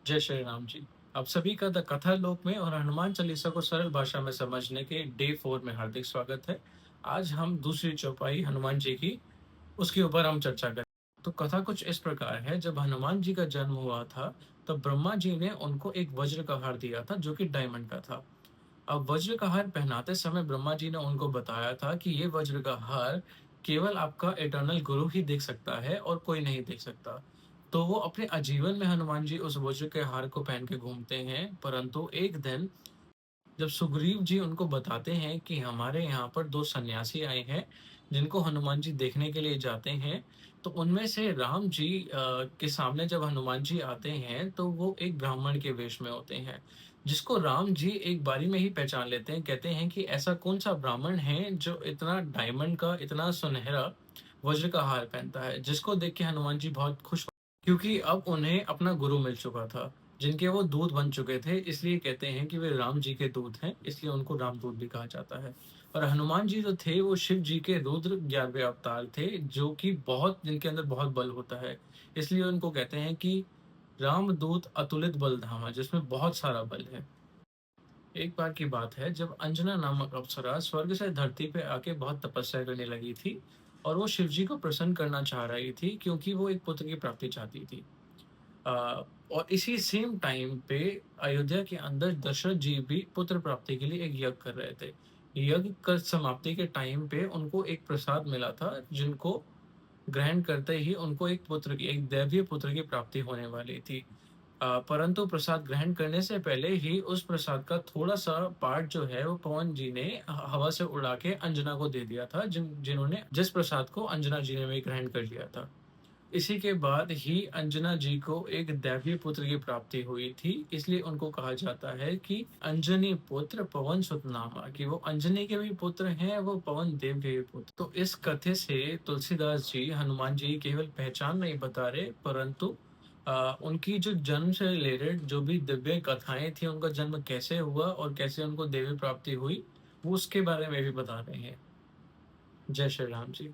जय श्री राम जी। आप सभी का द कथा लोक में और हनुमान चालीसा को सरल भाषा में समझने के डे 4 में हार्दिक स्वागत है। आज हम दूसरी चौपाई हनुमान जी की उसके ऊपर हम चर्चा करें। तो कथा कुछ इस प्रकार है। जब हनुमान जी का जन्म हुआ था तब ब्रह्मा जी ने उनको एक वज्र का हार दिया था जो कि डायमंड का था। अब वज्र का हार पहनाते समय ब्रह्मा जी ने उनको बताया था कि ये वज्र का हार केवल आपका इटर्नल गुरु ही देख सकता है और कोई नहीं देख सकता। तो वो अपने आजीवन में हनुमान जी उस वज्र के हार को पहन के घूमते हैं, परंतु एक दिन जब सुग्रीव जी उनको बताते हैं कि हमारे यहाँ पर दो सन्यासी आए हैं जिनको हनुमान जी देखने के लिए जाते हैं, तो उनमें से राम जी के सामने जब हनुमान जी आते हैं तो वो एक ब्राह्मण के वेश में होते हैं, जिसको राम जी एक बारी में ही पहचान लेते हैं। कहते हैं कि ऐसा कौन सा ब्राह्मण है जो इतना डायमंड का इतना सुनहरा वज्र का हार पहनता है, जिसको देख के हनुमान जी बहुत खुश, क्योंकि अब उन्हें अपना गुरु मिल चुका था, जिनके वो दूत बन चुके थे। इसलिए कहते हैं कि वे राम जी के दूत हैं, इसलिए उनको रामदूत भी कहा जाता है। और हनुमान जी जो थे वो शिव जी के रुद्र 11वें अवतार थे, जो कि बहुत जिनके अंदर बहुत बल होता है। इसलिए उनको कहते हैं कि रामदूत अतुलित बल धामा, जिसमें बहुत सारा बल है। एक बार की बात है जब अंजना नामक अप्सरा स्वर्ग से धरती पे आके बहुत तपस्या करने लगी थी, और वो शिव जी को प्रसन्न करना चाह रही थी क्योंकि वो एक पुत्र की प्राप्ति चाहती थी। अ, और इसी सेम टाइम पे अयोध्या के अंदर दशरथ जी भी पुत्र प्राप्ति के लिए एक यज्ञ कर रहे थे। यज्ञ कर समाप्ति के टाइम पे उनको एक प्रसाद मिला था, जिनको ग्रहण करते ही उनको एक दैवीय पुत्र की प्राप्ति होने वाली थी। परंतु प्रसाद ग्रहण करने से पहले ही उस प्रसाद का थोड़ा-सा पार्ट जो है वो पवन जी ने हवा से उड़ा के अंजना को दे दिया था, जिन्होंने जिस प्रसाद को अंजना जी ने भी ग्रहण कर लिया था। इसी के बाद ही अंजना जी को एक दैवीय पुत्र की प्राप्ति हुई थी, इसलिए उनको कहा जाता है कि अंजनी पुत्र पवन सुत नामा, कि वो अंजनी के भी पुत्र हैं, वो पवन देव के भी पुत्र। तो इस कथे से तुलसीदास जी हनुमान जी की केवल पहचान नहीं बता रहे, परंतु उनकी जो जन्म से रिलेटेड जो भी दिव्य कथाएं थी, उनका जन्म कैसे हुआ और कैसे उनको देवी प्राप्ति हुई, वो उसके बारे में भी बता रहे हैं। जय श्री राम जी।